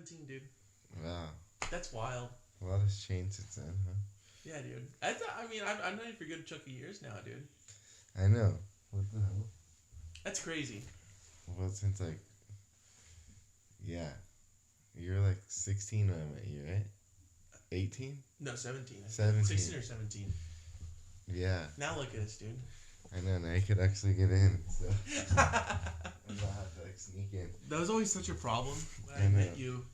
17, dude. Wow. That's wild. A lot has changed since then, huh? Yeah, dude. I've known you for a good chunk of years now, dude. I know. What the hell? That's crazy. Well, since like, yeah, you were like 16 when I met you, right? 18? No, 17. 17. 16 or 17. Yeah. Now look at us, dude. I know. Now you could actually get in. So I'm not have to like sneak in. That was always such a problem when I met you.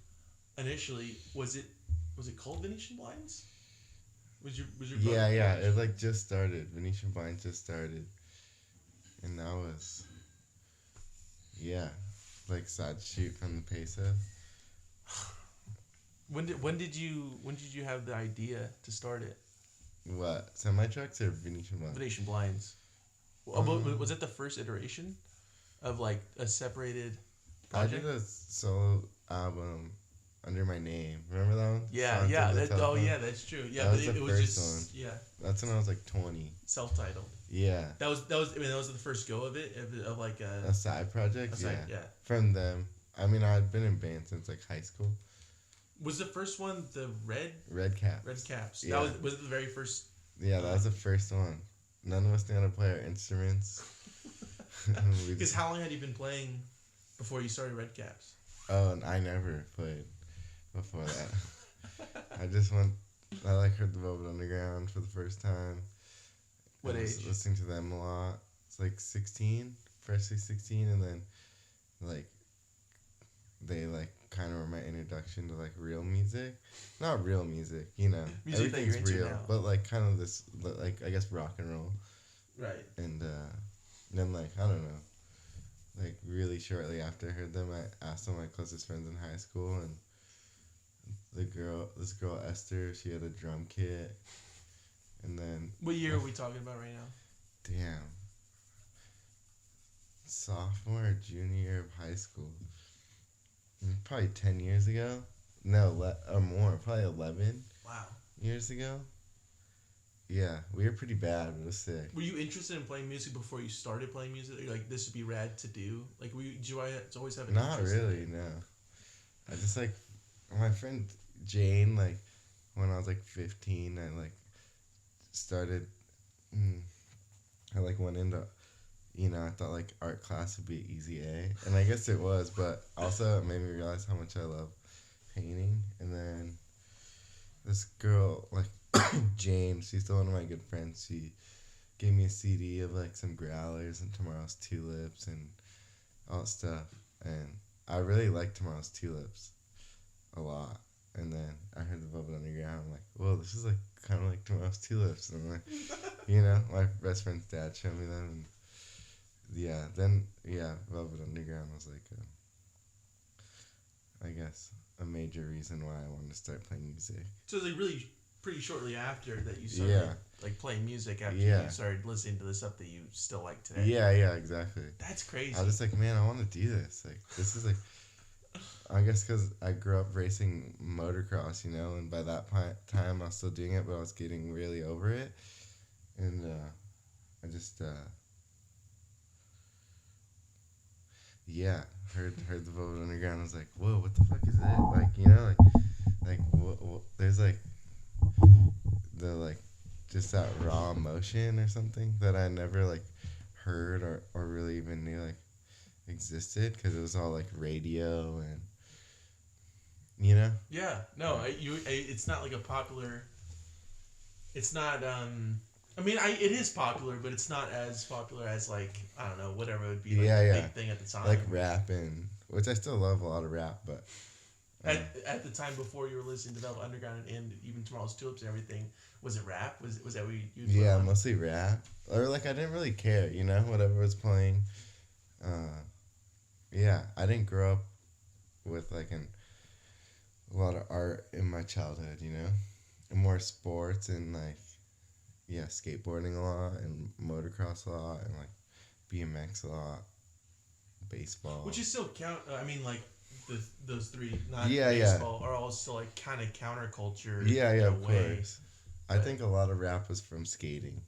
Initially, was it called Venetian Blinds? Was your Yeah. It like just started. Venetian Blinds just started, and that was like side shoot from the Pesos. When did you have the idea to start it? What, semi trucks or Venetian Blinds? Venetian Blinds. Was it the first iteration of like a separated project? I did a solo album under my name. Remember that one? Yeah. That's true. Yeah, that but was the it was first just one. yeah. That's when I was like 20. Self-titled. Yeah. That was the first go of it of like a side project. Yeah. From them. I mean, I'd been in band since like high school. Was the first one the Red Caps? Red Caps. Yeah. That was it the very first. Yeah, that was the first one. None of us knew how to play our instruments. Because how long had you been playing before you started Red Caps? Oh, and I never played before that. I like heard the Velvet Underground for the first time. What I age? was listening to them a lot. It's like 16, freshly 16, and then like they like kind of were my introduction to like real music. Not real music, you know. Music that you're everything's into real, now. but like kind of this, like I guess rock and roll. Right. And then like I don't know, like really shortly after I heard them, I asked one of my closest friends in high school, and this girl Esther, she had a drum kit, and then what year are we talking about right now? Damn. Sophomore or junior year of high school. Probably 10 years ago. No, or more. Probably 11 Wow. years ago. Yeah, we were pretty bad, but it was sick. Were you interested in playing music before you started playing music? You're like, this would be rad to do? Like, did you always have an Not interest really, no. I just like, my friend Jane, like, when I was like 15, I like started, I like went into, I thought like art class would be easy A, and I guess it was, but also it made me realize how much I love painting. And then this girl, like Jane, she's still one of my good friends. She gave me a CD of like some Growlers and Tomorrow's Tulips and all that stuff, and I really liked Tomorrow's Tulips a lot. And then I heard the Velvet Underground. I'm like, whoa, this is like kind of like Tomorrow's Tulips. And like, my best friend's dad showed me them. And Velvet Underground was like, I guess, a major reason why I wanted to start playing music. So it was like really pretty shortly after that you started like playing music after you started listening to the stuff that you still like today. Yeah, exactly. That's crazy. I was just like, man, I want to do this. Like, this is like, I guess because I grew up racing motocross, and by that time I was still doing it, but I was getting really over it. And I just, heard the Velvet Underground. I was like, whoa, what the fuck is that? Like, what, there's like, the like, just that raw emotion or something that I never like heard or really even knew like existed, because it was all like radio and it's not like a popular, it's not it is popular, but it's not as popular as like, I don't know, whatever it would be like the big thing at the time, like rap, which I still love a lot of rap, but at the time before you were listening to Velvet Underground and even Tomorrow's Tulips and everything, was it rap? Was that what you mostly rap, or like I didn't really care, whatever was playing. I didn't grow up with like a lot of art in my childhood, and more sports and like skateboarding a lot and motocross a lot and like BMX a lot, baseball. Which is still count. I mean, like those three, not baseball, are all still like kind of counterculture. Of course. I think a lot of rap was from skating.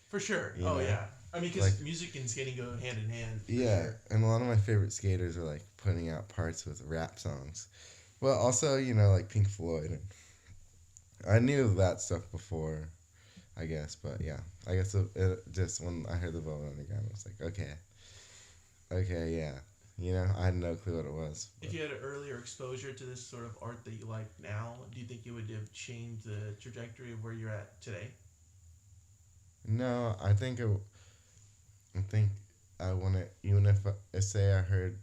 For sure. Yeah. I mean, because like, music and skating go hand in hand. Yeah, sure. And a lot of my favorite skaters are like putting out parts with rap songs, Well, also, like Pink Floyd. And I knew that stuff before, I guess. But yeah, I guess it just when I heard the Velvet Underground, I was like, okay, yeah. I had no clue what it was. But. If you had an earlier exposure to this sort of art that you like now, do you think it would have changed the trajectory of where you're at today? No, I think I want to, even if say I heard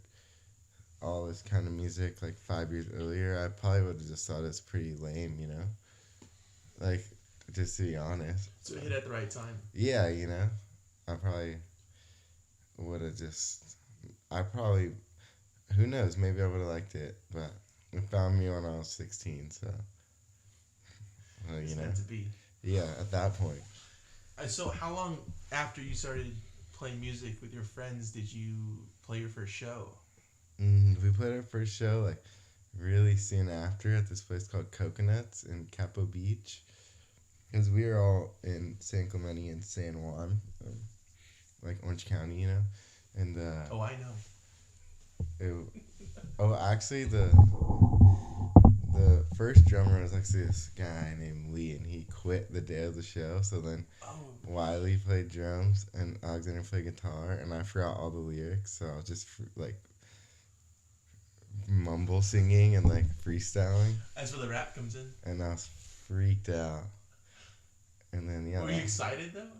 all this kind of music like 5 years earlier, I probably would have just thought it's pretty lame, like, just to be honest. So it hit at the right time. Yeah, I probably would have who knows, maybe I would have liked it, but it found me when I was 16, so, It's meant to be. Yeah, at that point. So how long after you started playing music with your friends did you play your first show? We played our first show, like, really soon after at this place called Coconuts in Capo Beach. Because we were all in San Clemente and San Juan, like Orange County, And Oh, I know. Actually, the first drummer was actually this guy named Lee, and he quit the day of the show. So then Wiley played drums, and Alexander played guitar, and I forgot all the lyrics, so I was just like mumble singing and like freestyling. That's where the rap comes in. And I was freaked out. And then Were you excited though?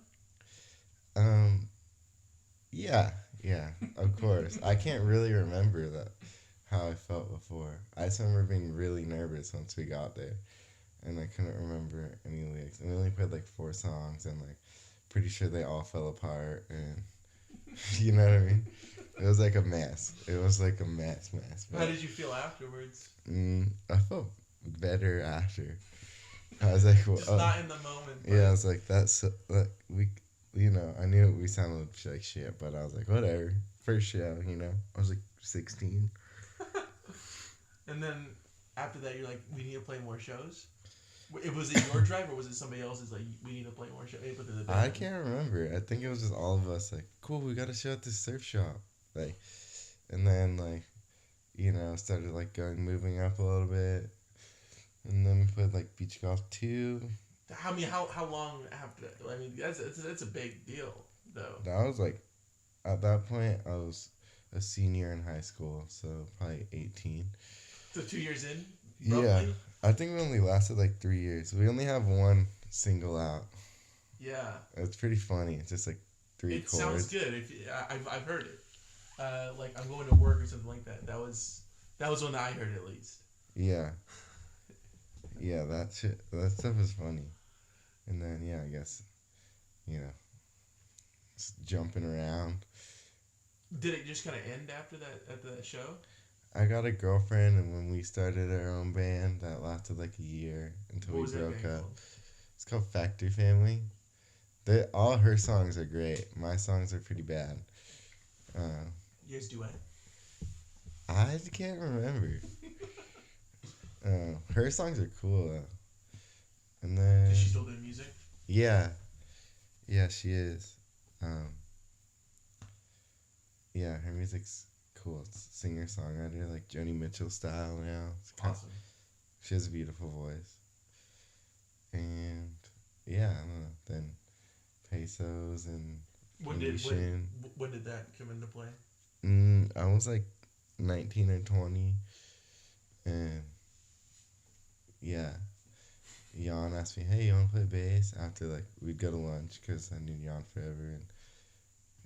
Yeah, of course. I can't really remember how I felt before. I just remember being really nervous once we got there, and I couldn't remember any lyrics. And we only played like 4 songs, and like pretty sure they all fell apart, and you know what I mean? It was like a mess. It was like a mess. How did you feel afterwards? I felt better after. I was like, well, just not in the moment. Yeah, I was like, that's like I knew we sounded like shit, but I was like, whatever. First show, I was like 16. And then after that, you're like, we need to play more shows. Was it your drive or was it somebody else's? Like, we need to play more shows. I can't remember. I think it was just all of us. Like, cool, we got a show at this surf shop. Like, and then like, started like moving up a little bit. And then we played like beach golf 2. How long after that? I mean, that's a big deal, though. That was like, at that point, I was a senior in high school, so probably 18. So 2 years in? Roughly? Yeah, I think we only lasted like 3 years. We only have one single out. Yeah. It's pretty funny. It's just like 3 chords. It sounds good. I've heard it. Like I'm going to work or something like that. That was when I heard it at least. Yeah. Yeah, that stuff is funny. And then, I guess, just jumping around. Did it just kind of end after that show? I got a girlfriend, and when we started our own band, that lasted like a year until we broke up. It's called Factory Family. All her songs are great. My songs are pretty bad. You guys duet? I can't remember. Her songs are cool though. And then. Is she still doing music? Yeah, she is. Yeah, her music's cool. It's singer songwriter, like Joni Mitchell style now. It's awesome. She has a beautiful voice. And I don't know. Then Pesos and when did that come into play? I was like 19 or 20, and Jan asked me, hey, you want to play bass? After, like, we'd go to lunch, because I knew Jan forever, and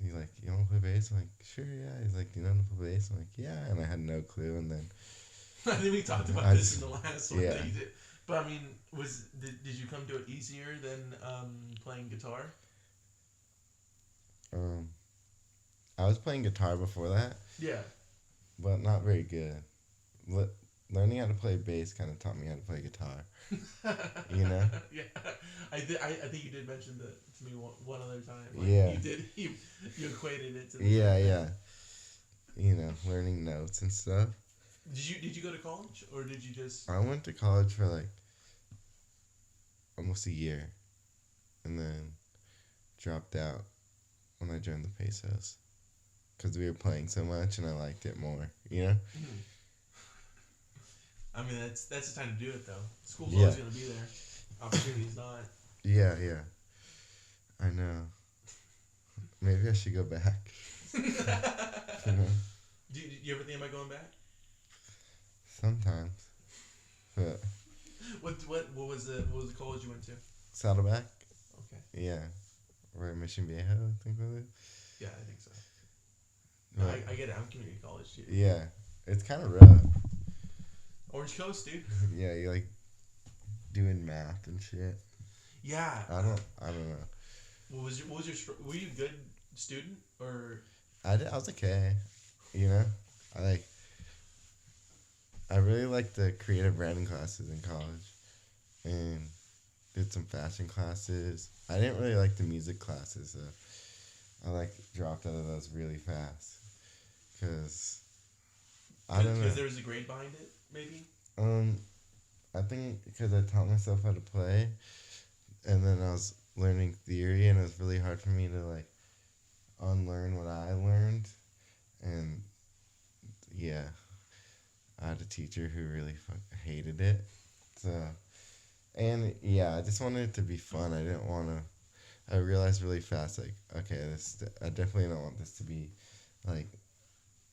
he's like, you want to play bass? I'm like, sure, yeah. He's like, do you know how to play bass? I'm like, yeah, and I had no clue, and then... I think we talked about this in the last one that you did. But, I mean, did you come to it easier than playing guitar? I was playing guitar before that. Yeah. But not very good. Learning how to play bass kind of taught me how to play guitar. Yeah. I think you did mention that to me one other time. Like, yeah. You did. You equated it to. Yeah. Learning notes and stuff. Did you go to college or did you just? I went to college for like almost a year, and then dropped out when I joined the Pesos, because we were playing so much and I liked it more. Mm-hmm. I mean, that's the time to do it, though. School's always going to be there. Opportunity's not. Yeah, yeah. I know. Maybe I should go back. You know? Do you ever think about going back? Sometimes. But What was the college you went to? Saddleback? Okay. Yeah. Right, Mission Viejo, I think was it? Yeah, I think so. No, Right. I get it. I'm community college, too. Yeah. It's kind of rough. Orange Coast, dude. Yeah, you like doing math and shit. Yeah. I don't know. What was your were you a good student or? I was okay. You know? I really liked the creative writing classes in college. And did some fashion classes. I didn't really like the music classes, though. I dropped out of those really fast. Because I don't know. Because there was a grade behind it, maybe? I think because I taught myself how to play, and then I was learning theory, and it was really hard for me to unlearn what I learned, and yeah, I had a teacher who really hated it. So, and yeah, I just wanted it to be fun. I didn't want to. I realized really fast, okay, I definitely don't want this to be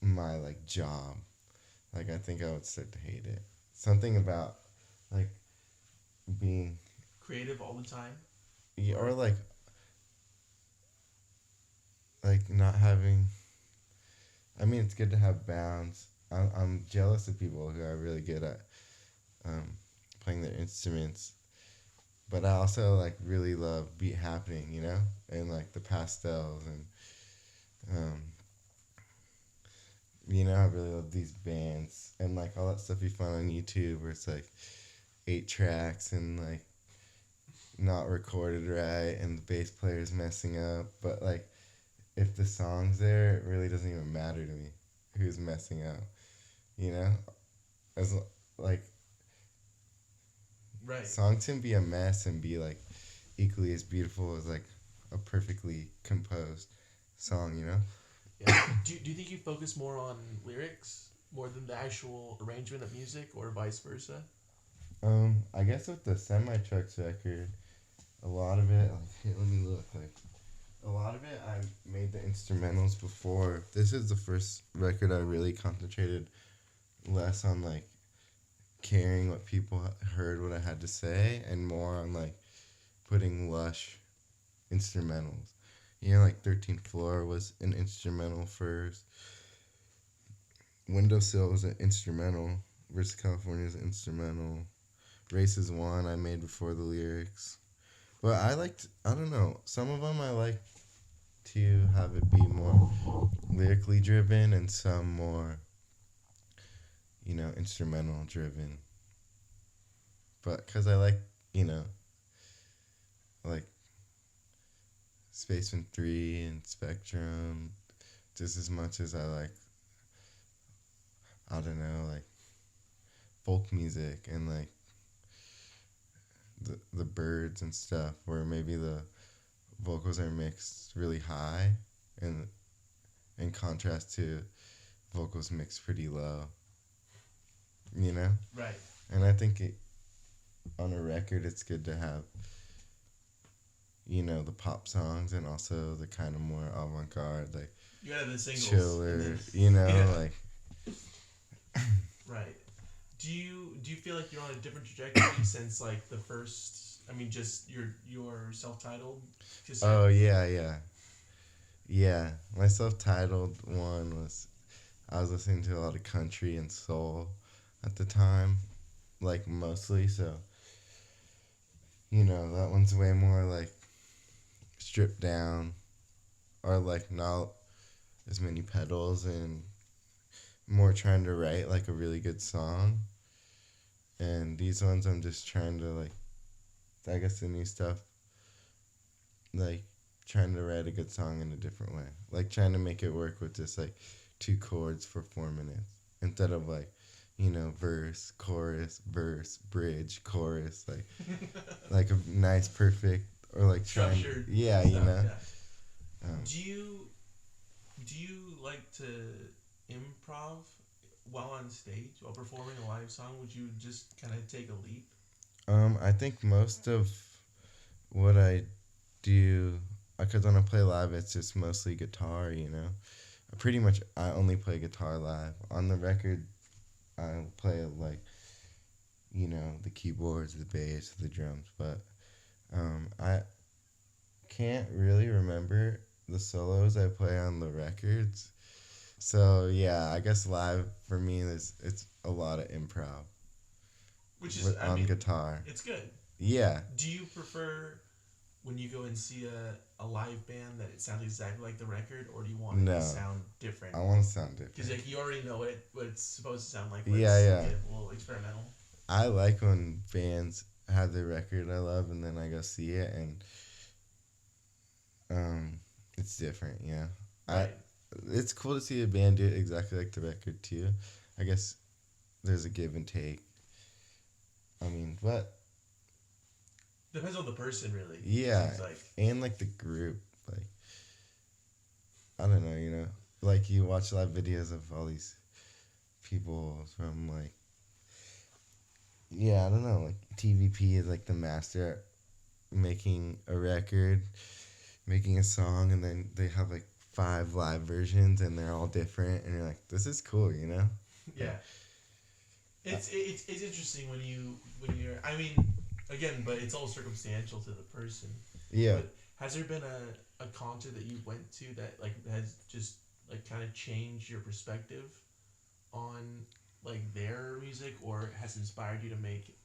my job. I think I would start to hate it. Something about being creative all the time. Yeah, or not having. I mean, it's good to have bounds. I'm jealous of people who are really good at playing their instruments, but I also really love beat happening, you know, and the pastels and you know, I really love these bands and all that stuff you find on YouTube where it's 8 tracks and not recorded right and the bass player's messing up, but if the song's there, it really doesn't even matter to me who's messing up, you know, as right. Songs can be a mess and be equally as beautiful as a perfectly composed song, you know. Yeah. Do you think you focus more on lyrics more than the actual arrangement of music, or vice versa? I guess with the Semi-Trucks record, a lot of it, let me look, a lot of it I made the instrumentals before. This is the first record I really concentrated less on caring what people heard what I had to say and more on putting lush instrumentals. You know, 13th Floor was an instrumental first. Windowsill was an instrumental. Versus California is an instrumental. Races 1 I made before the lyrics. But I don't know, some of them I like to have it be more lyrically driven and some more, you know, instrumental driven. But because I you know, Spaceman 3 and Spectrum just as much as I don't know, folk music and the Birds and stuff where maybe the vocals are mixed really high and in contrast to vocals mixed pretty low, you know? Right. And I think on a record it's good to have, you know, the pop songs and also the kind of more avant-garde, you gotta have the singles, chiller, you know, Right. Do you feel like you're on a different trajectory since the first? I mean, just your self-titled. Oh yeah. My self-titled one was, I was listening to a lot of country and soul at the time, mostly. So, you know, that one's way more stripped down, or not as many pedals and more trying to write a really good song. And these ones I'm just trying to I guess the new stuff, trying to write a good song in a different way, trying to make it work with just 2 chords for 4 minutes instead of you know, verse, chorus, verse, bridge, chorus, a nice perfect or structured yeah, stuff, you know. Yeah. Do you like to improv while on stage, while performing a live song, would you just kind of take a leap? I think most of what I do, because when I play live, it's just mostly guitar, you know. Pretty much, I only play guitar live. On the record, I play like, you know, the keyboards, the bass, the drums, but I can't really remember the solos I play on the records. So yeah, I guess live for me is it's a lot of improv. Which is, I On mean, guitar. it's good. Yeah. Do you prefer when you go and see a live band that it sounds exactly like the record, or do you want it to sound different? I want to sound different. Because like you already know what it's supposed to sound like. Yeah. Get a little experimental. I like when bands have the record I love, and then I go see it, and it's different. Yeah. Right. It's cool to see a band do it exactly like the record too. I guess there's a give and take. I mean, but depends on the person, really. Yeah, and like the group, like I don't know, you know, like you watch live videos of all these people from like, yeah, I don't know, like TVP is like the master at making a record, making a song, and then they have like 5 live versions, and they're all different, and you're like, this is cool, you know? Yeah. It's interesting when you're, I mean, again, but it's all circumstantial to the person. Yeah. But has there been a concert that you went to that like has just like kind of changed your perspective on like their music, or has inspired you to make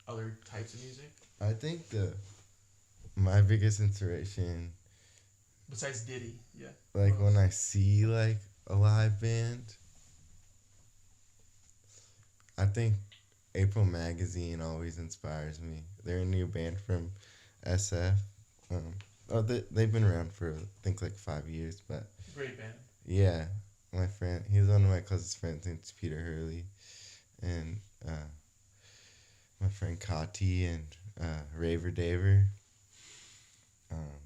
other types of music? I think my biggest inspiration, besides Diddy, yeah. Like when I see like a live band, I think April Magazine always inspires me. They're a new band from SF. They've been around for I think like 5 years, but great band. Yeah, my friend, he's one of my closest friends. It's Peter Hurley, and my friend Kati and Raver Daver.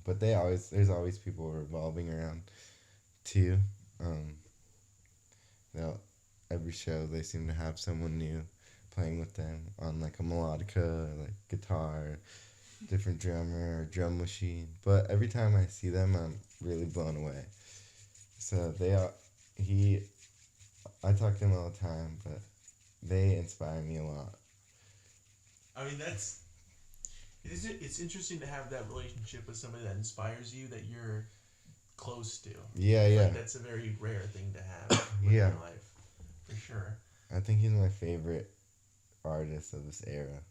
But there's always people revolving around too. Every show they seem to have someone new playing with them on like a melodica, or like guitar, different drummer or drum machine. But every time I see them, I'm really blown away. So I talk to them all the time, but they inspire me a lot. I mean, it's interesting to have that relationship with somebody that inspires you, that you're close to. Yeah. Like, that's a very rare thing to have in your life, for sure. I think he's my favorite artist of this era.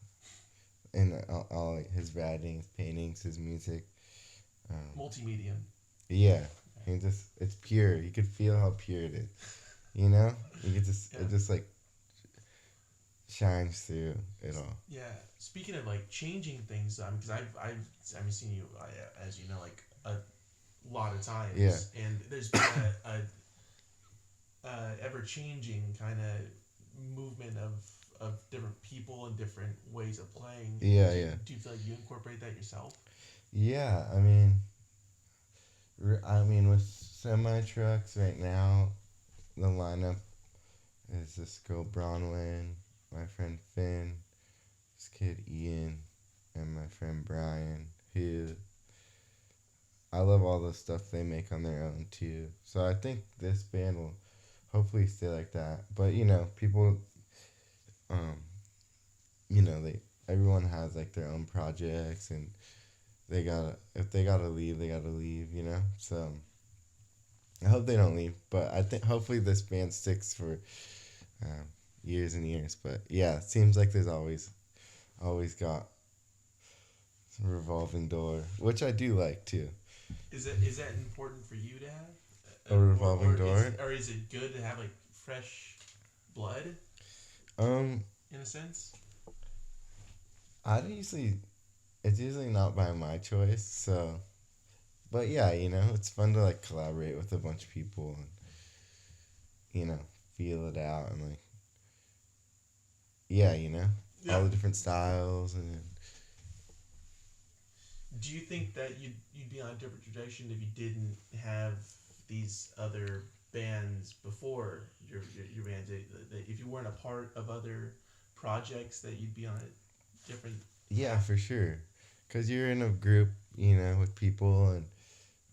And all his writing, his paintings, his music. Multimedia. Yeah. It's pure. You could feel how pure it is. You know? It just like shines through it all. Yeah. Speaking of like changing things, because I've seen you, as you know, like a lot of times. Yeah. And there's been a ever changing kind of movement of different people and different ways of playing. Yeah. Do you feel like you incorporate that yourself? Yeah. I mean, with semi-trucks right now, the lineup is this girl Bronwyn, my friend Finn, this kid Ian, and my friend Brian, who I love all the stuff they make on their own too. So I think this band will hopefully stay like that. But you know, people, everyone has like their own projects, and if they gotta leave, they gotta leave, you know? So I hope they don't leave, but I think hopefully this band sticks for years and years. But yeah, it seems like there's always got some revolving door, which I do like too. Is that important for you to have? A revolving door? Or is it good to have like fresh blood? In a sense? It's usually not by my choice, so, but yeah, you know, it's fun to like collaborate with a bunch of people and, you know, feel it out and like, yeah, you know, all the different styles. And do you think that you'd be on a different trajectory if you didn't have these other bands before your bands. That if you weren't a part of other projects, that you'd be on a different Yeah, path. for sure. Cause you're in a group, you know, with people, and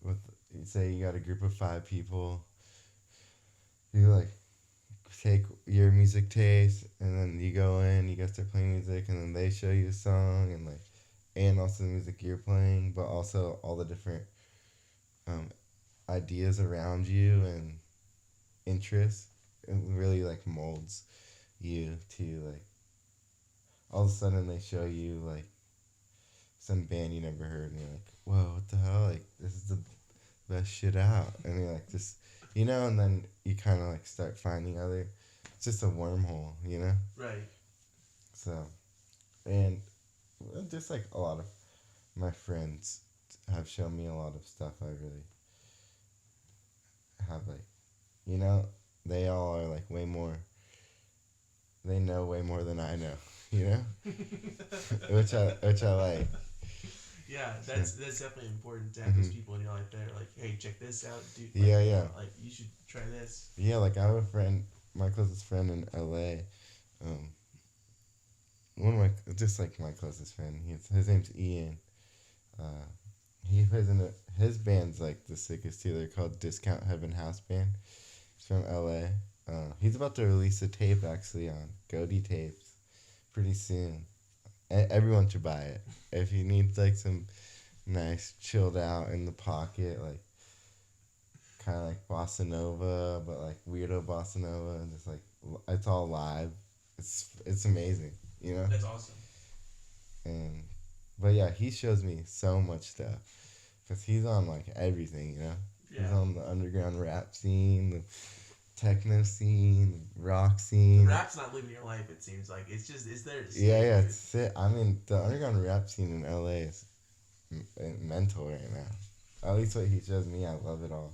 with say you got a group of 5 people, you like take your music taste, and then you go in, you guys start playing music, and then they show you a song, and like, and also the music you're playing, but also all the different um, ideas around you and interests. It really like molds you to like. All of a sudden, they show you like some band you never heard, and you're like, "Whoa, what the hell? Like, this is the best shit out." And you're like, just, you know, and then you kind of like start finding other. It's just a wormhole, you know. Right. So, and just like a lot of my friends have shown me a lot of stuff I really have like, you know, they all are like way more. They know way more than I know, you know, which I like. Yeah, So, that's definitely important to have those hmm people in your life that are like, hey, check this out, dude. Like, yeah, yeah, like you should try this. yeah. Like I have a friend, my closest friend in L.A. Um, one of my just like my closest friend. His name's Ian. Uh, he plays in his band's like the sickest too. They're called Discount Heaven House Band. He's from L.A. He's about to release a tape actually on Goody Tapes pretty soon. Everyone should buy it if you need like some nice chilled out in the pocket, like kind of like bossa nova, but like weirdo bossa nova, and just like it's all live. It's amazing, you know. That's awesome. And but yeah, he shows me so much stuff because he's on like everything, you know. He's Yeah. on the underground rap scene, the techno scene, the rock The scene. rap's not living your life. It seems like it's there to Yeah, stay, yeah, dude. it's it. I mean, the underground rap scene in LA is mental right now. At least what he shows me, I love it all.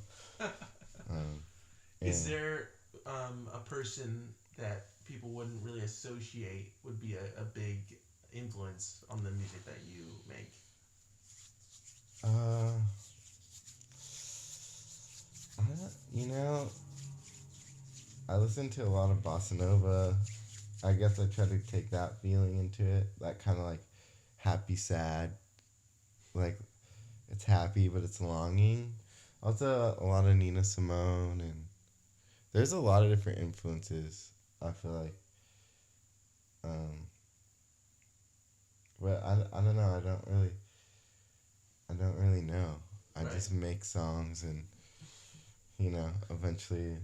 Um, Is and there a person that people wouldn't really associate would be a big influence on the music that you make? uh, you know, I listen to a lot of bossa nova. I guess I try to take that feeling into it. That kind of like happy, sad, like it's happy but it's longing. Also, a lot of Nina Simone, and there's a lot of different influences. I feel like, um, but I don't know. I don't really know. I Right. just make songs, and you know, eventually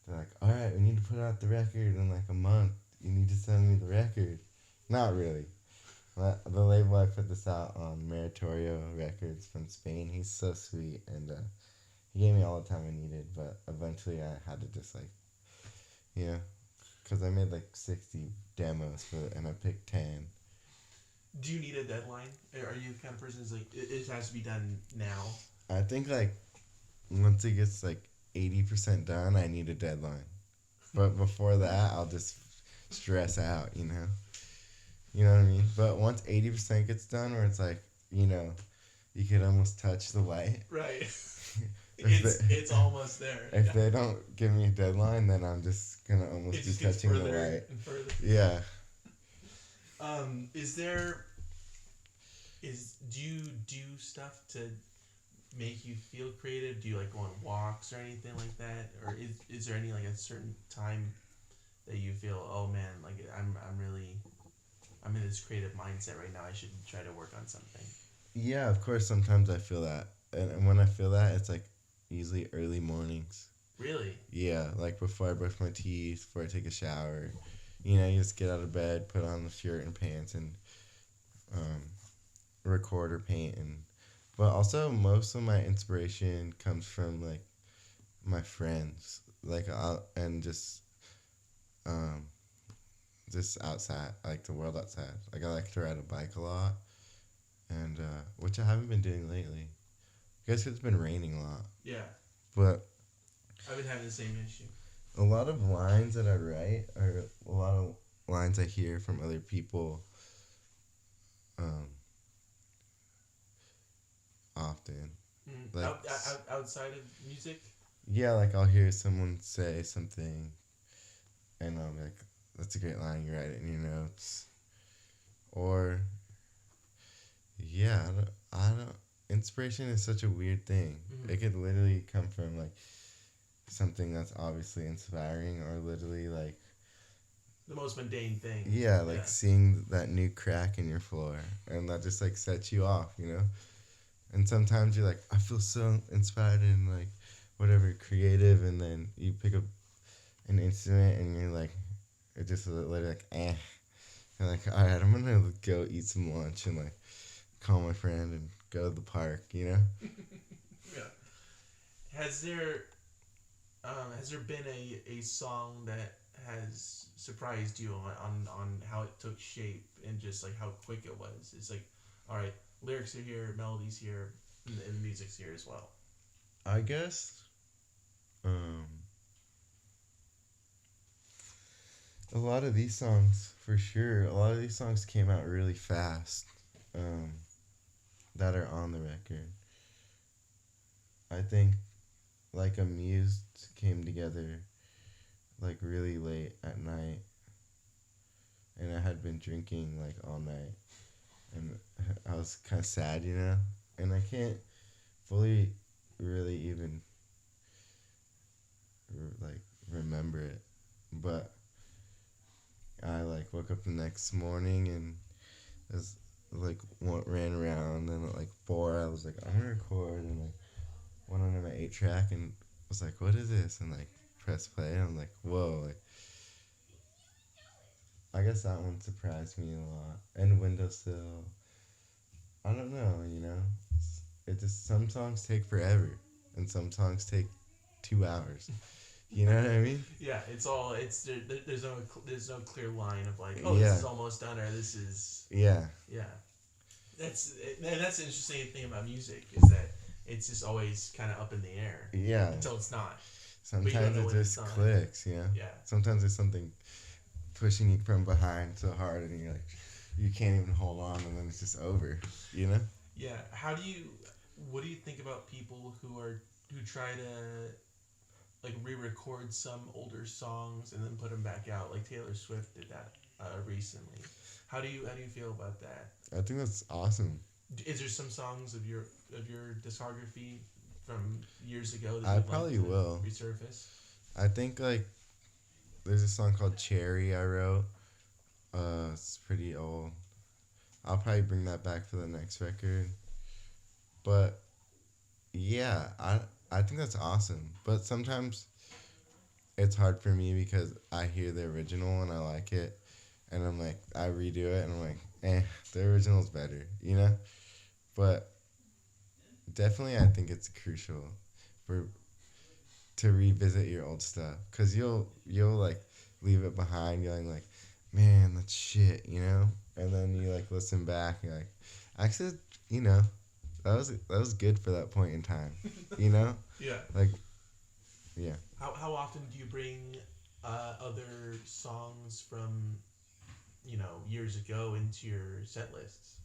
they're like, all right, we need to put out the record in like a month. You need to send me the record. Not really. The label I put this out on, Meritorio Records from Spain, he's so sweet, and he gave me all the time I needed, but eventually I had to just like, you know, because I made like 60 demos for it, and I picked 10. Do you need a deadline? Are you the kind of person who's like it has to be done now? I think like once it gets like 80% done, I need a deadline. But before that, I'll just stress out, you know? You know what I mean? But once 80% gets done, where it's like, you know, you could almost touch the light. Right. If It's almost there. if they don't give me a deadline, then I'm just gonna almost It be just gets touching the further light. and further. Yeah. Is there is do you do stuff to make you feel creative? Do you like go on walks or anything like that? Or is there any like a certain time that you feel, oh man, like I'm in this creative mindset right now. I should try to work on something. Yeah, of course, sometimes I feel that. And when I feel that, it's like usually early mornings. Really? Yeah, like before I brush my teeth, before I take a shower. You know, you just get out of bed, put on the shirt and pants, and um, record or paint. But also, most of my inspiration comes from like my friends, like and um, just outside, like the world outside. Like I like to ride a bike a lot, and which I haven't been doing lately. I guess it's been raining a lot, Yeah. but I've been having the same issue. a lot of lines that I write are a lot of lines I hear from other people um, often. Mm. Like, Outside of music? Yeah, like I'll hear someone say something, and I'll be like, "That's a great line. You write it in your notes." Or yeah, I don't. Inspiration is such a weird thing. Mm-hmm. It could literally come from like something that's obviously inspiring, or literally like The most mundane thing. yeah, Yeah. like seeing that new crack in your floor, and that just like sets you off, you know. And sometimes you're like, I feel so inspired and like whatever creative, and then you pick up an instrument and you're like, it just literally like You're like, all right, I'm gonna go eat some lunch and like call my friend and go to the park, you know. Yeah. Has there has there been a song that has surprised you on how it took shape and just like how quick it was? It's like, all right, lyrics are here, melodies here, and the music's here as well. I guess, um, a lot of these songs, for sure, a lot of these songs came out really fast, um, that are on the record. I think, like, Amused came together, like, really late at night, and I had been drinking, like, all night, and I was kind of sad, you know? And I can't fully really even, like, remember it, but I, like, woke up the next morning and was like ran around, and at like 4 I was like, I'm gonna record, and like went on my 8 track and was like, what is this, and like press play, and I'm like, whoa, like I guess that one surprised me a lot. And Windowsill, I don't know, you know, it just, some songs take forever and some songs take 2 hours, you know what I mean? Yeah, it's all it's there's no clear line of like, oh, this Yeah, is almost done or this is yeah, yeah. That's the interesting thing about music is that it's just always kind of up in the air yeah, until it's not. But you don't sometimes know it when it's just done. clicks, you know. Yeah. Sometimes there's something pushing you from behind so hard, and you're like, you can't even hold on, and then it's just over, you know. Yeah. What do you think about people who try to like re-record some older songs and then put them back out? Like Taylor Swift did that recently. How do you feel about that? I think that's awesome. Is there some songs of your discography from years ago that I you'd like probably to will. resurface? I think like there's a song called Cherry I wrote. It's pretty old. I'll probably bring that back for the next record. But yeah, I think that's awesome. But sometimes it's hard for me because I hear the original and I like it, and I'm like, I redo it and I'm like, the original's better, you know. But definitely, I think it's crucial for to revisit your old stuff, because you'll like leave it behind. You're like, man, that's shit, you know. And then you like listen back and you're like, actually, you know, that was good for that point in time, you know. Yeah. Like, yeah. How often do you bring other songs from years ago into your set lists?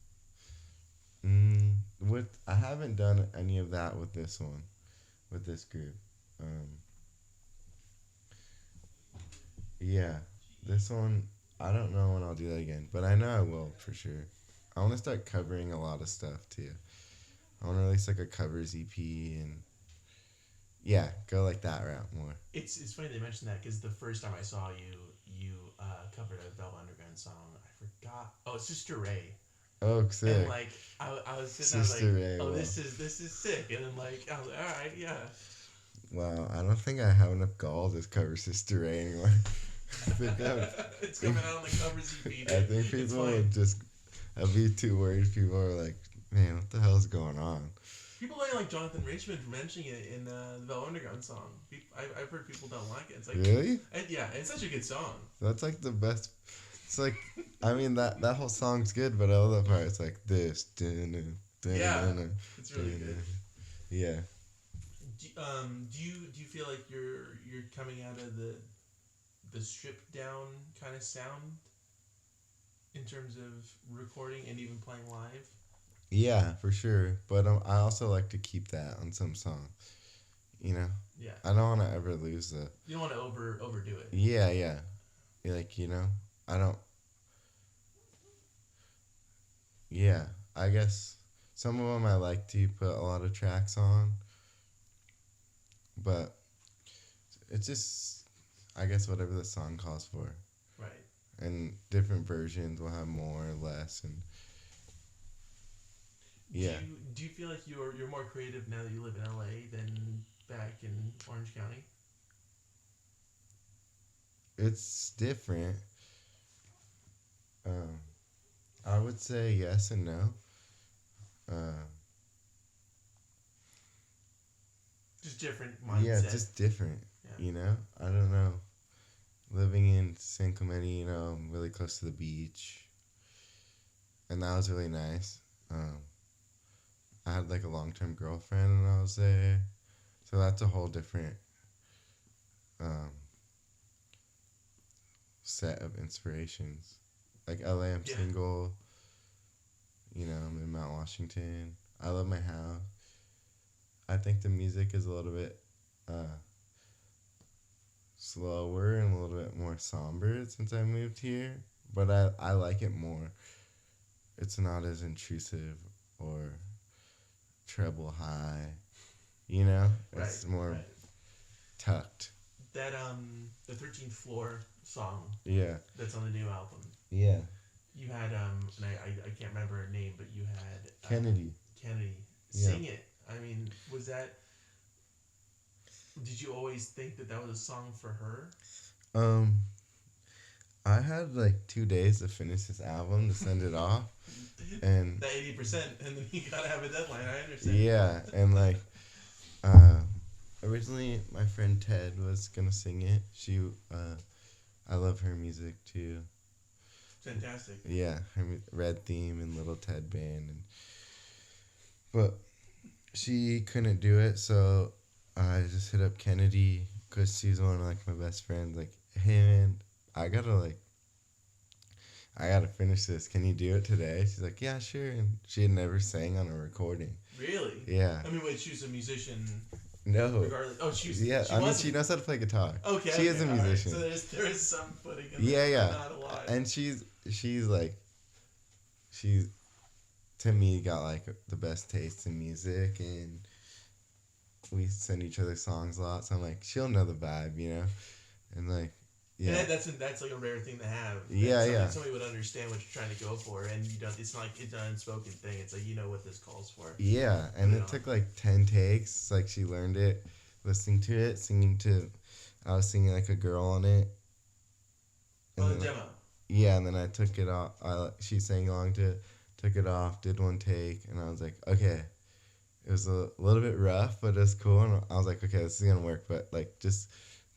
With I haven't done any of that with this one, with this group. Um, yeah, this one, I don't know when I'll do that again, but I know I will for sure. I want to start covering a lot of stuff too. I want to release like a covers EP, and yeah, go like that route more. It's funny they mentioned that because the first time I saw you covered a Velvet Underground song. I forgot. Oh, it's Sister Ray. Oh, sick. And like I was sitting there, I was Sister like, Ray, oh, wow. this is sick. And then like I was like, all right, yeah. Wow, I don't think I have enough gall to cover Sister Ray anymore. It's coming out on the covers EP. I think people would just, I'd be too worried. People are like, man, what the hell is going on? People like Jonathan Richmond mentioning it in the Velvet Underground song. I've heard people don't like it. It's like, really? Yeah, it's such a good song. That's like the best. It's like, I mean, that whole song's good, but I love that part. It's like this. Yeah, it's really good. Yeah. Do you feel like you're coming out of the stripped down kind of sound in terms of recording and even playing live? Yeah, for sure. But I also like to keep that on some songs. you know, Yeah. I don't want to ever lose the. You don't want to overdo it. Yeah, yeah. Like, you know, I don't. Yeah, I guess some of them I like to put a lot of tracks on, but it's just, I guess, whatever the song calls for. Right. And different versions will have more or less, and yeah. Do you feel like you're more creative now that you live in LA than back in Orange County? It's different. Um, I would say yes and no. Uh, Just different mindset. yeah, just different. Yeah. You know, I don't know. Living in San Clemente, you know, I'm really close to the beach, and that was really nice. I had like a long-term girlfriend when I was there, so that's a whole different um, set of inspirations. Like LA, I'm Yeah. single. You know, I'm in Mount Washington. I love my house. I think the music is a little bit slower and a little bit more somber since I moved here, but I like it more. It's not as intrusive or treble high, you know? It's more right. tucked. That the 13th Floor song Yeah. that's on the new album. Yeah. You had and I can't remember her name, but you had Kennedy. Kennedy Yeah. sing it. I mean, was that? Did you always think that was a song for her? I had like 2 days to finish this album to send it off, and The 80%, and then you gotta have a deadline. I understand. yeah, and like, originally my friend Ted was gonna sing it. I love her music too. Fantastic. Yeah, her Red Theme and Little Ted Band, but she couldn't do it, so I just hit up Kennedy because she's one of like my best friends. Like, hey man, I gotta finish this. Can you do it today? She's like, yeah, sure. And she had never sang on a recording. Really? Yeah. I mean, wait, she was a musician. No. Regardless. Oh, she was. Yeah, she I mean, wasn't. she knows how to play guitar. Okay. She is a musician. Right. So there is some footing in Yeah, there. yeah. Not a lot. And she's like, she's, to me, got like the best taste in music, and we send each other songs a lot. So I'm like, she'll know the vibe, you know, and like, yeah. And that's like a rare thing to have. Yeah, yeah. Somebody would understand what you're trying to go for, and you don't. It's not like it's an unspoken thing. It's like you know what this calls for. Yeah, and it took like 10 takes. It's like she learned it, listening to it, I was singing like a girl on it. On the demo. Yeah, and then I took it off. She sang along to it, took it off, did one take, and I was like, okay. It was a little bit rough, but it was cool. And I was like, okay, this is gonna work. But like, just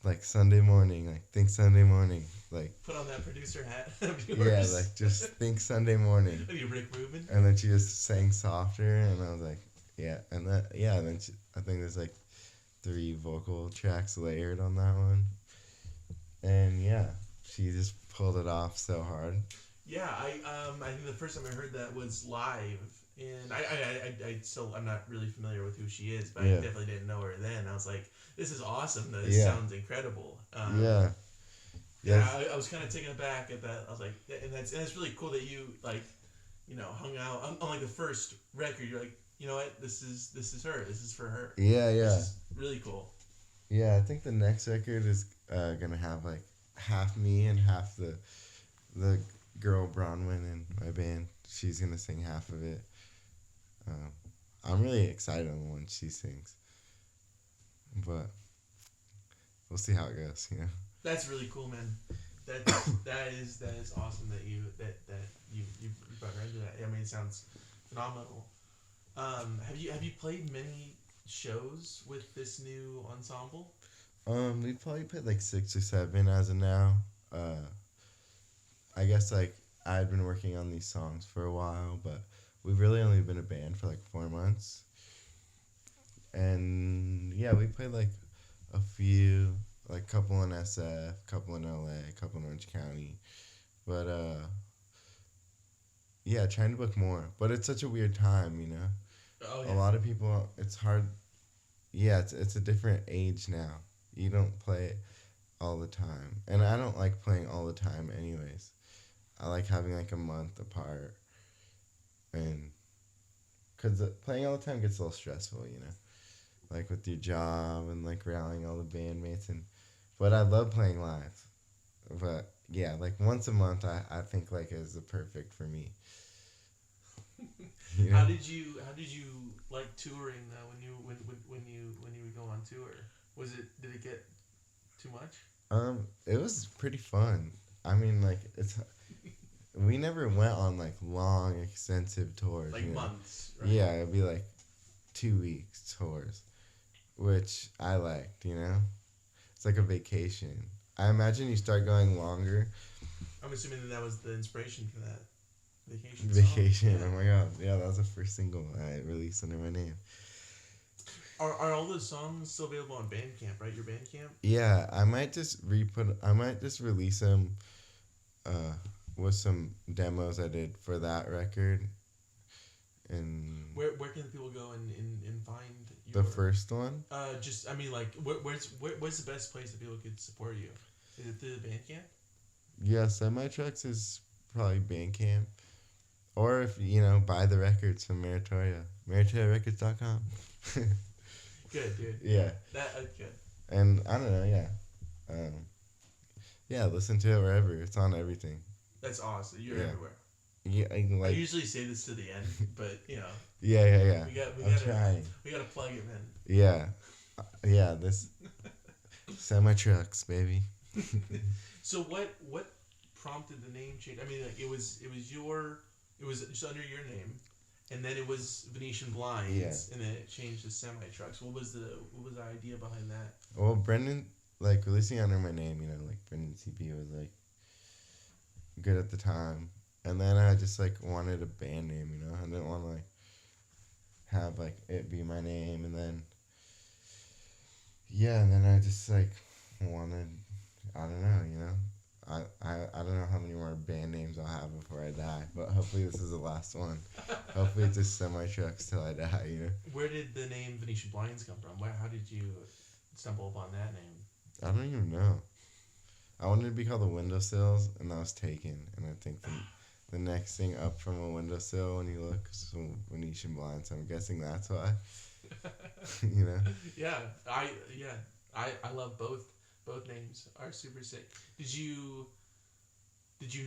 like Sunday morning, like think Sunday morning, like put on that producer hat. Yeah, like just think Sunday morning. Are you Rick Rubin? And then she just sang softer, and I was like, yeah, and then I think there's like 3 vocal tracks layered on that one, and yeah, she just pulled it off so hard. Yeah, I think the first time I heard that was live, and I'm not really familiar with who she is, but I definitely didn't know her then. I was like, this is awesome. This sounds incredible. Yeah. Yeah, I was kind of taken aback at that. I was like, and it's really cool that you like, you know, hung out on like the first record. You're like, you know what, this is her. This is for her. Yeah, yeah. This is really cool. Yeah, I think the next record is gonna have like half me and half the girl Bronwyn in my band. She's gonna sing half of it. I'm really excited when she sings, but we'll see how it goes. You know. That's really cool, man. That is awesome that you brought her into that. I mean, it sounds phenomenal. Have you played many shows with this new ensemble? We probably played like 6 or 7 as of now. I guess like I'd been working on these songs for a while, but we've really only been a band for like 4 months. And yeah, we played like a few, like couple in SF, couple in LA, couple in Orange County. But yeah, trying to book more. But it's such a weird time, you know. Oh, yeah. A lot of people, it's hard yeah, it's a different age now. You don't play it all the time, and I don't like playing all the time, anyways. I like having like a month apart, and because playing all the time gets a little stressful, like with your job and like rallying all the bandmates and. But I love playing live. But yeah, like once a month, I think like is the perfect for me. How did you like touring though when you would go on tour? Did it get too much? It was pretty fun. I mean, like we never went on like long, extensive tours. Like months, right? Yeah, it'd be like 2 weeks tours, which I liked. It's like a vacation. I imagine you start going longer. I'm assuming that was the inspiration for that vacation. Vacation. Song. Oh my god. Yeah, that was the first single I released under my name. Are all those songs still available on Bandcamp? Right, your Bandcamp. Yeah, I might just release them, with some demos I did for that record. And Where can people go and find the first one? Just I mean like where's the best place that people could support you? Is it through the Bandcamp? Yeah, Semi-Trucks is probably Bandcamp. Or if, buy the records from Meritoria. MeritoriaRecords.com. Good, dude. Yeah. That's good. And I don't know, yeah. Yeah, listen to it wherever. It's on everything. That's awesome. You're everywhere. Yeah, I usually say this to the end, but Yeah. We gotta plug it, man. Yeah. Yeah, this Semi-Trucks, baby. So what prompted the name change? I mean, like it was just under your name, and then it was Venetian Blinds, and then it changed to Semi-Trucks. What was the idea behind that? Well, Brendan, like releasing under my name, like Brendan CP was like good at the time, and then I just like wanted a band name, I didn't want to like have like it be my name, and then I just like wanted. I don't know, I don't know how many more band names I'll have before I die, but hopefully this is the last one. Hopefully it's just Semi-Trucks till I die, Where did the name Venetian Blinds come from? How did you stumble upon that name? I don't even know. I wanted to be called the Windowsills, and that was taken. And I think the next thing up from a windowsill when you look is Venetian Blinds. So I'm guessing that's why. Yeah, I love both. Both names are super sick. Did you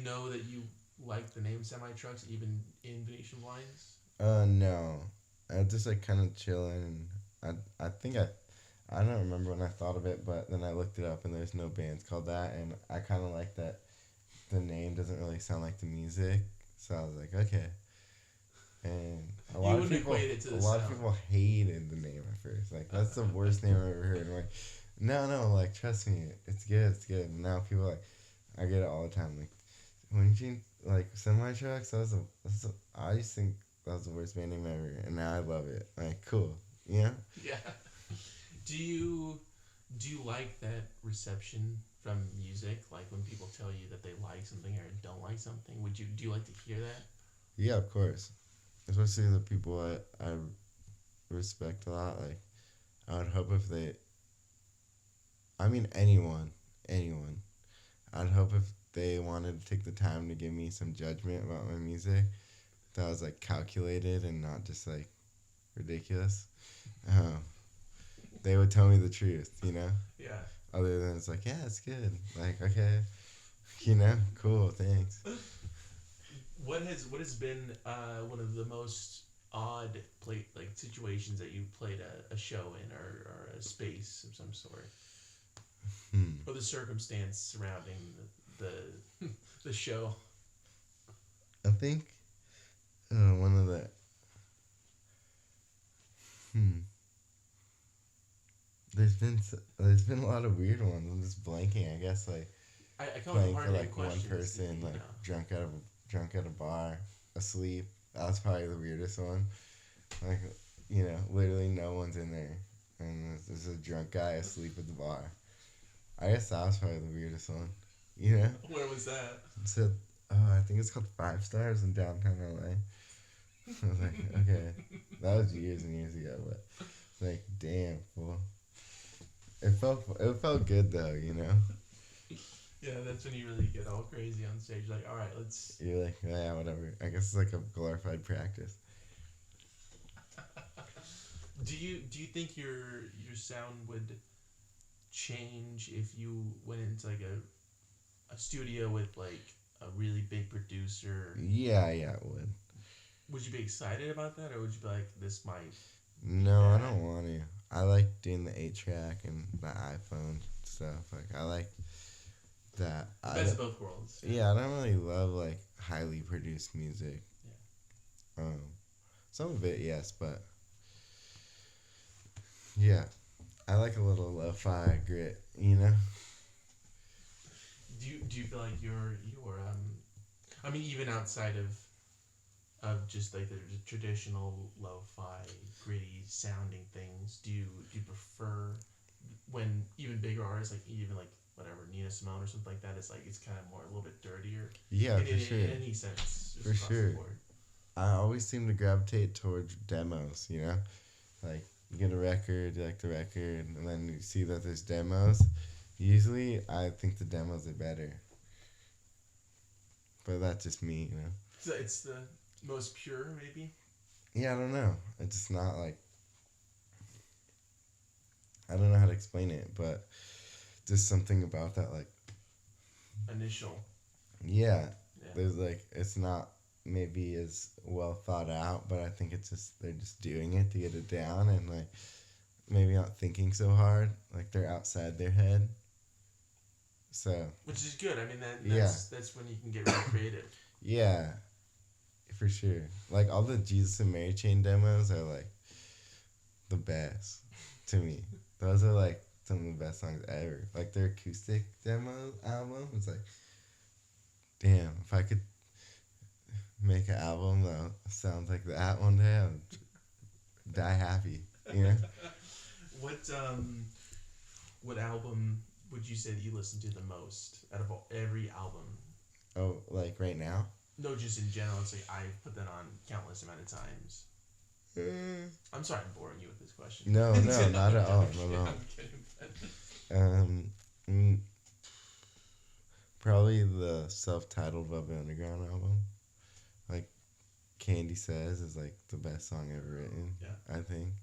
know that you liked the name Semi-Trucks even in Venetian Blinds? No. I was just like kind of chilling, and I think I don't remember when I thought of it, but then I looked it up and there's no bands called that, and I kind of like that the name doesn't really sound like the music, so I was like, okay. And a lot of people hated the name at first. Like, that's the worst name I've ever heard. I'm like, no, like, trust me, it's good. And now people are like, I get it all the time. Like, when you like Semi-Trucks, I used to think that was the worst band name ever, and now I love it. Like, cool, Yeah. Do you like that reception from music? Like when people tell you that they like something or don't like something, do you like to hear that? Yeah, of course. Especially the people I respect a lot. Like, I would hope if they. I mean, anyone. I'd hope if they wanted to take the time to give me some judgment about my music, that was like calculated and not just like ridiculous. They would tell me the truth, Yeah. Other than it's like, yeah, it's good. Like, okay, cool, thanks. What has been one of the most odd situations that you played a show in or a space of some sort? Or the circumstance surrounding the show? I think one of the There's been a lot of weird ones. I'm just blanking. I guess like I playing for like one person, like drunk at a bar, asleep. That was probably the weirdest one. Like, literally no one's in there, and there's a drunk guy asleep at the bar. I guess that was probably the weirdest one. Where was that? So, I think it's called 5 Stars in downtown LA. I was like, okay, that was years and years ago, but Like, damn, fool. It felt good though, you know. Yeah, that's when you really get all crazy on stage. Like, all right, let's. You're like, yeah, whatever. I guess it's like a glorified practice. Do you think your sound would change if you went into like a studio with like a really big producer? Yeah, it would. Would you be excited about that, or would you be like, this might? No, I Bad. don't want to. I like doing the 8-track and the iPhone stuff. Like, I like that. Best of both worlds. Yeah, I don't really love like highly produced music. Yeah. Some of it, yes, but yeah, I like a little lo-fi grit, you know. Do you feel like your I mean, even outside of just like the traditional lo-fi gritty sounding things, do you prefer when even bigger artists, like even like whatever Nina Simone or something like that, it's like it's kind of more a little bit dirtier. Yeah, for sure. In any sense, just For across sure. the board. I always seem to gravitate towards demos, you know? Like, you get a record, you like the record, and then you see that there's demos. Usually, I think the demos are better. But that's just me, you know? So it's the most pure, maybe? Yeah, I don't know. It's just not like. I don't know how to explain it, but just something about that, like. Initial. Yeah. Yeah. There's like, it's not maybe as well thought out, but I think it's just, they're just doing it to get it down and like maybe not thinking so hard. Like they're outside their head. So. Which is good. I mean, Yeah. that's when you can get really creative. Yeah. For sure. Like all the Jesus and Mary Chain demos are like the best to me. Those are like some of the best songs ever. Like their acoustic demo album was like, damn, if I could make an album that sounds like that one day, I would die happy. You know? What album would you say that you listen to the most out of every album? Oh, like right now? No, just in general. It's like I've put that on countless amount of times. I'm sorry, I'm boring you with this question. No, not at all. I'm No. kidding. Probably the self-titled Velvet Underground album. Like Candy Says is like the best song ever written. Yeah. I think.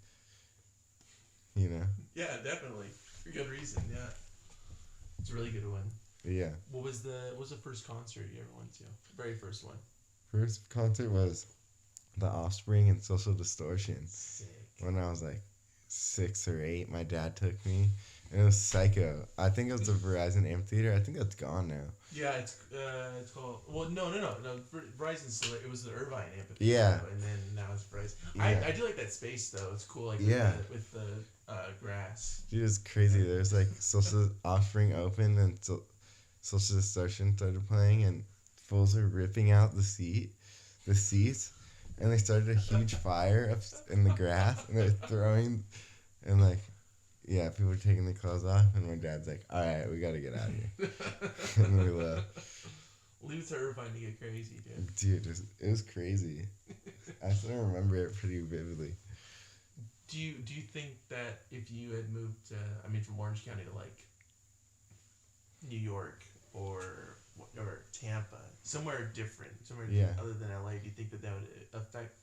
You know? Yeah, definitely. For good reason, yeah. It's a really good one. Yeah. What was the first concert you ever went to? Very first one. First concert was The Offspring and Social Distortion. Sick. When I was like 6 or 8, my dad took me. And it was psycho. I think it was the Verizon Amphitheater. I think that's gone now. Yeah, it's called. Well, no. Verizon still. It was the Irvine Amphitheater. Yeah. And then now it's Verizon. Yeah. I do like that space though. It's cool. Like with the grass. Dude, it's crazy. There's like Social Offspring open and Social Distortion started playing, and fools were ripping out the seats, and they started a huge fire up in the grass, and they're throwing, and like. Yeah, people were taking their clothes off, and my dad's like, all right, we got to get out of here. And we left. Leave to Irvine to get crazy, dude. Dude, it was crazy. I still remember it pretty vividly. Do you think that if you had moved, from Orange County to like New York or Tampa, somewhere different, other than LA, do you think that would affect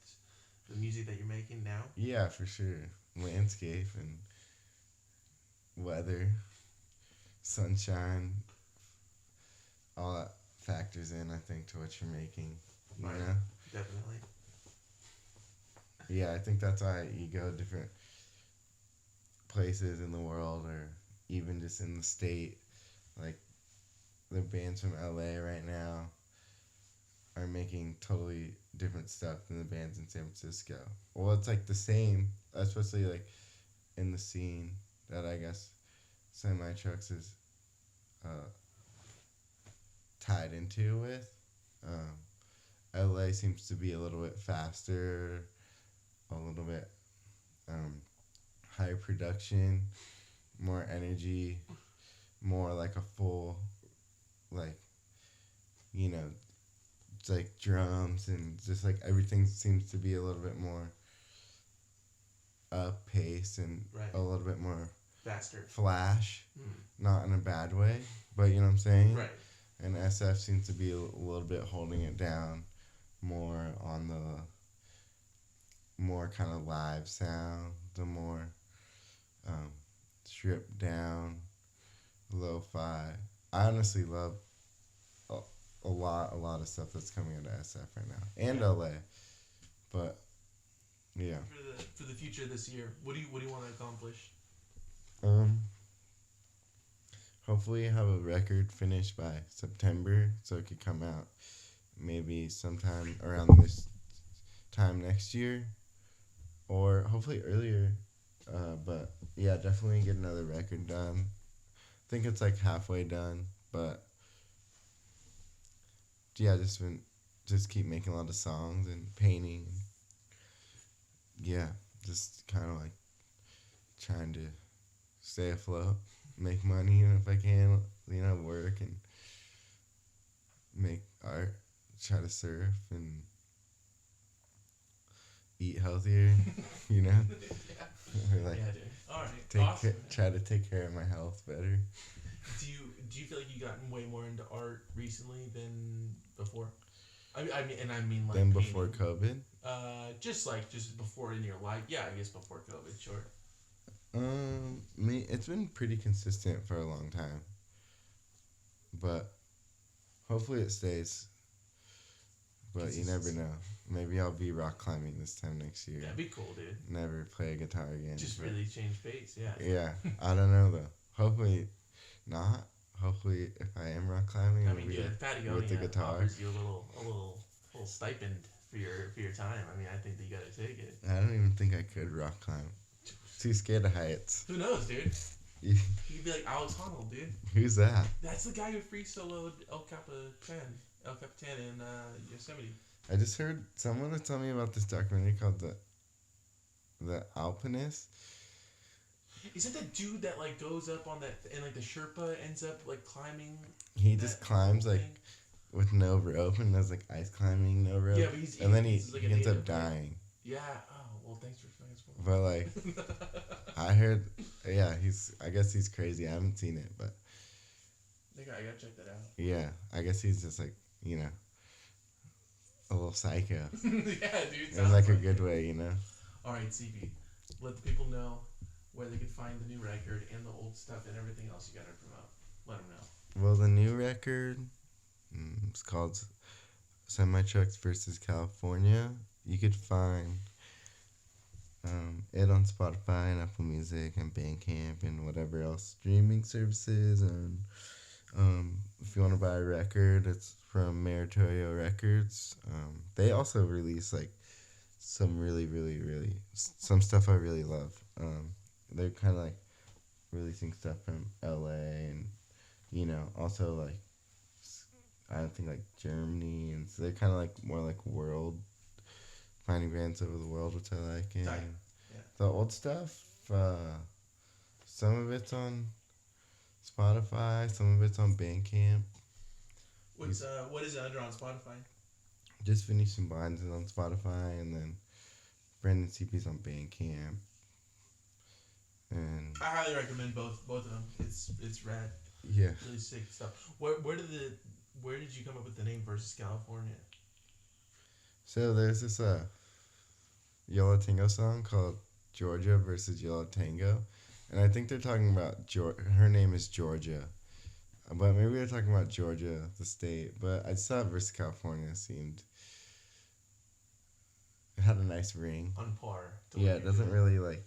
the music that you're making now? Yeah, for sure. Landscape and weather, sunshine, all that factors in, I think, to what you're making. You know? Definitely. Yeah, I think that's why you go different places in the world or even just in the state. Like, the bands from LA right now are making totally different stuff than the bands in San Francisco. Well, it's like the same, especially like in the scene that I guess Semi Trucks is tied into with. LA seems to be a little bit faster, a little bit higher production, more energy, more like a full, like, you know, it's like drums and just like everything seems to be a little bit more up pace and Right. a little bit more Faster. flash, Mm. not in a bad way, but you know what I'm saying? Right. And SF seems to be a little bit holding it down more on the more kind of live sound, the more stripped down, lo-fi. I honestly love a, a lot of stuff that's coming out of SF right now and Yeah. LA, but yeah. For the future this year, what do you want to accomplish? Hopefully have a record finished by September so it could come out maybe sometime around this time next year, or hopefully earlier. But yeah, definitely get another record done. I think it's like halfway done, but yeah, just keep making a lot of songs and painting. Yeah, just kind of like trying to stay afloat, make money, and if I can, work and make art, try to surf and eat healthier, you know? Yeah. Or like Yeah, dude. All right. Awesome. try to take care of my health better. Do you feel like you gotten way more into art recently than before? I mean like Then before COVID? Just before in your life. Yeah, I guess before COVID, sure. It's been pretty consistent for a long time, but hopefully it stays. But you never know. Maybe I'll be rock climbing this time next year. That'd be cool, dude. Never play a guitar again. Just really change pace, yeah. Yeah, I don't know though. Hopefully not. Hopefully, if I am rock climbing, I mean, dude, Patagonia with the guitar. offers you a little stipend for your time. I mean, I think that you gotta take it. I don't even think I could rock climb. Too scared of heights. Who knows, dude? You could be like Alex Honnold, dude. Who's that? That's the guy who free soloed El Capitan in Yosemite. I just heard someone was telling me about this documentary called the Alpinist. Is it the dude that like goes up on that and like the Sherpa ends up like climbing? He just climbs like with no rope and does like ice climbing, no rope. Yeah, but and then he's like he ends up dying. Yeah. Oh well, thanks for explaining. But like, I heard, yeah, I guess he's crazy. I haven't seen it, but I gotta check that out. yeah, I guess he's just like a little psycho. Yeah, dude. In like a good way, All right, CB, let the people know where they can find the new record and the old stuff and everything else you gotta promote. Let them know. Well, the new record, it's called Semi Trucks versus California. You could find it on Spotify and Apple Music and Bandcamp and whatever else streaming services. And if you want to buy a record, it's from Meritorio Records. They also release like some really, really, really some stuff I really love. They're kind of like releasing stuff from LA and also like I think like Germany, and so they're kind of like more like world finding bands over the world, which I like. And yeah. the old stuff, some of it's on Spotify, some of it's on Bandcamp. What is it under on Spotify? Just Finishing Binds is on Spotify, and then Brandon Sepe's on Bandcamp. And I highly recommend both of them. It's rad. Yeah. Really sick stuff. Where did you come up with the name Versus California? So there's this Yola Tango song called Georgia versus Yola Tango, and I think they're talking about her name is Georgia, but maybe they're talking about Georgia, the state. But I just thought versus California it had a nice ring. On par. Yeah, it doesn't really like.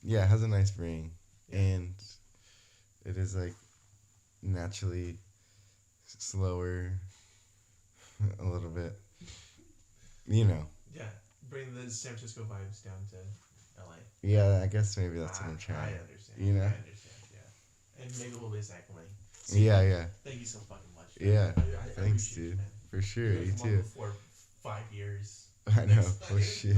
Yeah, it has a nice ring, and it is like naturally slower, a little bit. Yeah, bring the San Francisco vibes down to LA. Yeah, I guess maybe that's what I'm trying. I understand. I understand, yeah. And maybe a little bit of Zachary. Yeah. Thank you so fucking much. Yeah, I thanks, appreciate you, dude. man. For sure, you too. For 5 years. I know. Oh shit.